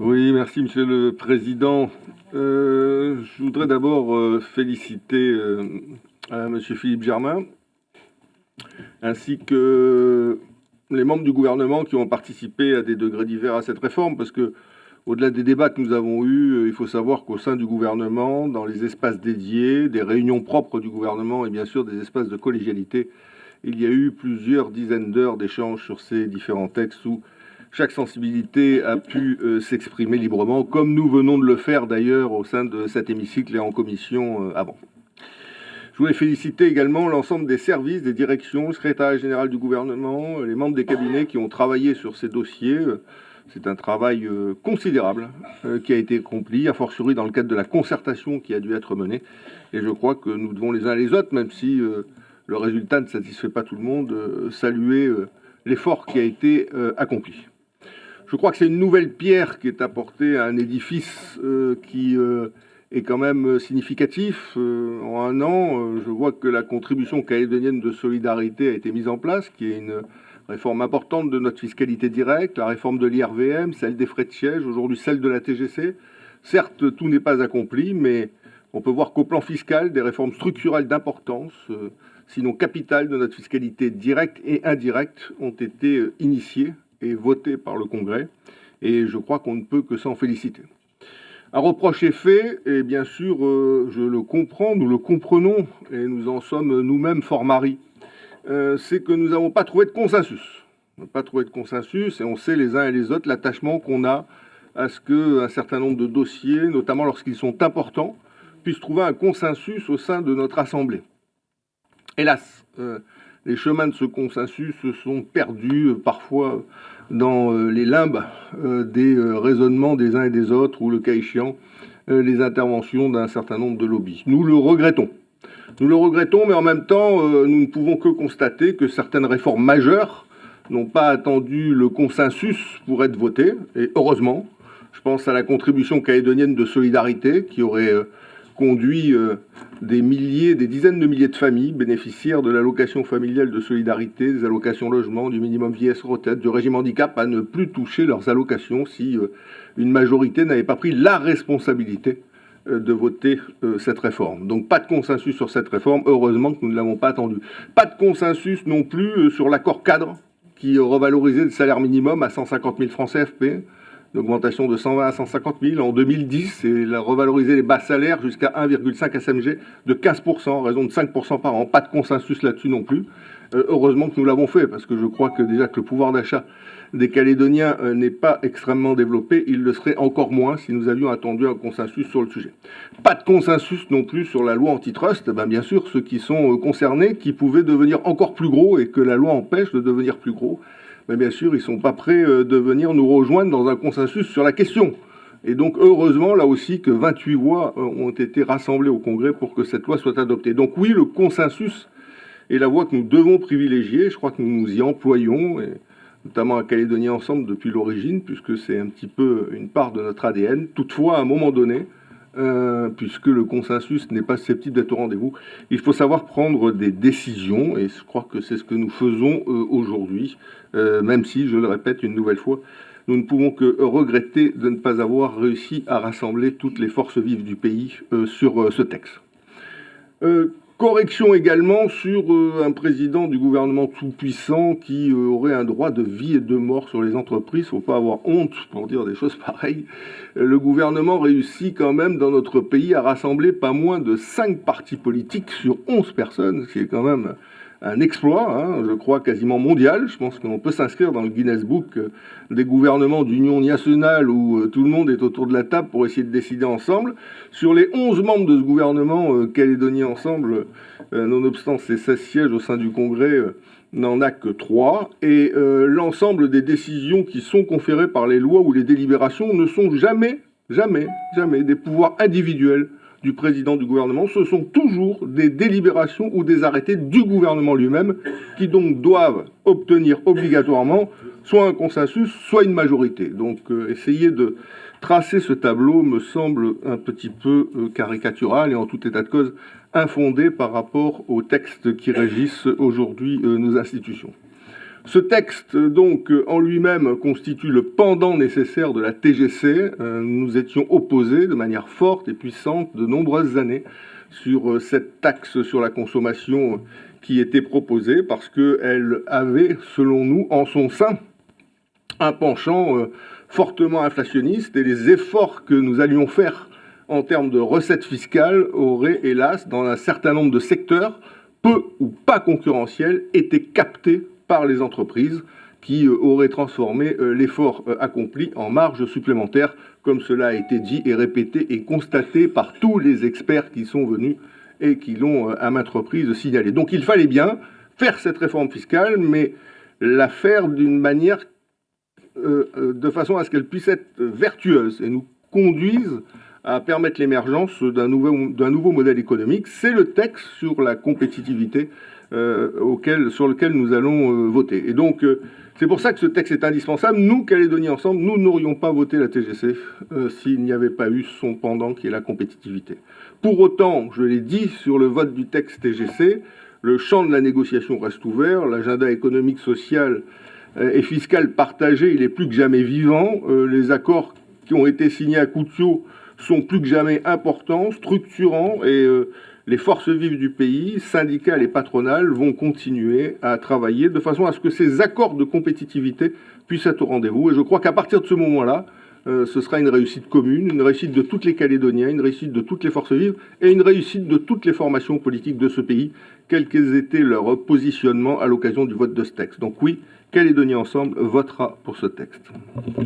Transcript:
Oui, merci Monsieur le Président. Je voudrais d'abord féliciter Monsieur Philippe Germain, ainsi que les membres du gouvernement qui ont participé à des degrés divers à cette réforme, parce que au-delà des débats que nous avons eus, il faut savoir qu'au sein du gouvernement, dans les espaces dédiés, des réunions propres du gouvernement et bien sûr des espaces de collégialité, il y a eu plusieurs dizaines d'heures d'échanges sur ces différents textes où chaque sensibilité a pu s'exprimer librement, comme nous venons de le faire d'ailleurs au sein de cet hémicycle et en commission avant. Je voulais féliciter également l'ensemble des services, des directions, le secrétariat général du gouvernement, les membres des cabinets qui ont travaillé sur ces dossiers. C'est un travail considérable qui a été accompli, a fortiori dans le cadre de la concertation qui a dû être menée. Et je crois que nous devons les uns les autres, même si le résultat ne satisfait pas tout le monde, saluer l'effort qui a été accompli. Je crois que c'est une nouvelle pierre qui est apportée à un édifice qui est quand même significatif. En un an, je vois que la contribution calédonienne de solidarité a été mise en place, qui est une réforme importante de notre fiscalité directe, la réforme de l'IRVM, celle des frais de siège, aujourd'hui celle de la TGC. Certes, tout n'est pas accompli, mais on peut voir qu'au plan fiscal, des réformes structurelles d'importance, sinon capitales, de notre fiscalité directe et indirecte ont été initiées et votées par le Congrès. Et je crois qu'on ne peut que s'en féliciter. Un reproche est fait, et bien sûr, je le comprends, nous le comprenons, et nous en sommes nous-mêmes fort maris. C'est que nous n'avons pas trouvé de consensus. On n'a pas trouvé de consensus, et on sait les uns et les autres l'attachement qu'on a à ce qu'un certain nombre de dossiers, notamment lorsqu'ils sont importants, puissent trouver un consensus au sein de notre Assemblée. Hélas, les chemins de ce consensus se sont perdus parfois dans les limbes des raisonnements des uns et des autres, ou le cas échéant, les interventions d'un certain nombre de lobbies. Nous le regrettons. Nous le regrettons, mais en même temps, nous ne pouvons que constater que certaines réformes majeures n'ont pas attendu le consensus pour être votées, et heureusement. Je pense à la contribution calédonienne de solidarité qui aurait conduit des milliers, des dizaines de milliers de familles bénéficiaires de l'allocation familiale de solidarité, des allocations logement, du minimum vieillesse retraite, du régime handicap à ne plus toucher leurs allocations si une majorité n'avait pas pris la responsabilité de voter cette réforme. Donc pas de consensus sur cette réforme, heureusement que nous ne l'avons pas attendu. Pas de consensus non plus sur l'accord cadre qui revalorisait le salaire minimum à 150 000 francs CFP, une augmentation de 120 à 150 000 en 2010, et la revaloriser les bas salaires jusqu'à 1,5 SMG de 15%, en raison de 5% par an. Pas de consensus là-dessus non plus. Heureusement que nous l'avons fait, parce que je crois que déjà que le pouvoir d'achat des Calédoniens n'est pas extrêmement développé, il le serait encore moins si nous avions attendu un consensus sur le sujet. Pas de consensus non plus sur la loi antitrust. Bien sûr, ceux qui sont concernés, qui pouvaient devenir encore plus gros et que la loi empêche de devenir plus gros, mais bien sûr, ils ne sont pas prêts de venir nous rejoindre dans un consensus sur la question. Et donc, heureusement, là aussi, que 28 voix ont été rassemblées au Congrès pour que cette loi soit adoptée. Donc oui, le consensus est la voie que nous devons privilégier. Je crois que nous nous y employons, et notamment à Calédonie Ensemble depuis l'origine, puisque c'est un petit peu une part de notre ADN. Toutefois, à un moment donné, puisque le consensus n'est pas susceptible d'être au rendez-vous, il faut savoir prendre des décisions, et je crois que c'est ce que nous faisons aujourd'hui, même si, je le répète une nouvelle fois, nous ne pouvons que regretter de ne pas avoir réussi à rassembler toutes les forces vives du pays sur ce texte. Correction également sur un président du gouvernement tout-puissant qui aurait un droit de vie et de mort sur les entreprises. Il ne faut pas avoir honte pour dire des choses pareilles. Le gouvernement réussit quand même dans notre pays à rassembler pas moins de 5 partis politiques sur 11 personnes, ce qui est quand même un exploit, je crois, quasiment mondial. Je pense qu'on peut s'inscrire dans le Guinness Book des gouvernements d'union nationale où tout le monde est autour de la table pour essayer de décider ensemble. Sur les 11 membres de ce gouvernement, Calédonie Ensemble, nonobstant ses 16 sièges au sein du Congrès, n'en a que 3. Et l'ensemble des décisions qui sont conférées par les lois ou les délibérations ne sont jamais des pouvoirs individuels du président du gouvernement, ce sont toujours des délibérations ou des arrêtés du gouvernement lui-même qui donc doivent obtenir obligatoirement soit un consensus, soit une majorité. Donc essayer de tracer ce tableau me semble un petit peu caricatural et en tout état de cause infondé par rapport aux textes qui régissent aujourd'hui nos institutions. Ce texte, donc, en lui-même, constitue le pendant nécessaire de la TGC. Nous étions opposés de manière forte et puissante de nombreuses années sur cette taxe sur la consommation qui était proposée, parce qu'elle avait, selon nous, en son sein, un penchant fortement inflationniste, et les efforts que nous allions faire en termes de recettes fiscales auraient, hélas, dans un certain nombre de secteurs, peu ou pas concurrentiels, été captés par les entreprises qui auraient transformé l'effort accompli en marge supplémentaire, comme cela a été dit et répété et constaté par tous les experts qui sont venus et qui l'ont à maintes reprises signalé. Donc il fallait bien faire cette réforme fiscale, mais la faire d'une manière de façon à ce qu'elle puisse être vertueuse et nous conduise à permettre l'émergence d'un nouveau modèle économique. C'est le texte sur la compétitivité sur lequel nous allons voter. Et donc, c'est pour ça que ce texte est indispensable. Nous, Calédonie Ensemble, nous n'aurions pas voté la TGC s'il n'y avait pas eu son pendant qui est la compétitivité. Pour autant, je l'ai dit sur le vote du texte TGC, le champ de la négociation reste ouvert, l'agenda économique, social et fiscal partagé, il est plus que jamais vivant. Les accords qui ont été signés à Koutio sont plus que jamais importants, structurants, et les forces vives du pays, syndicales et patronales, vont continuer à travailler de façon à ce que ces accords de compétitivité puissent être au rendez-vous. Et je crois qu'à partir de ce moment-là, ce sera une réussite commune, une réussite de tous les Calédoniens, une réussite de toutes les forces vives et une réussite de toutes les formations politiques de ce pays, quels qu'aient été leurs positionnements à l'occasion du vote de ce texte. Donc oui, Calédonie Ensemble votera pour ce texte.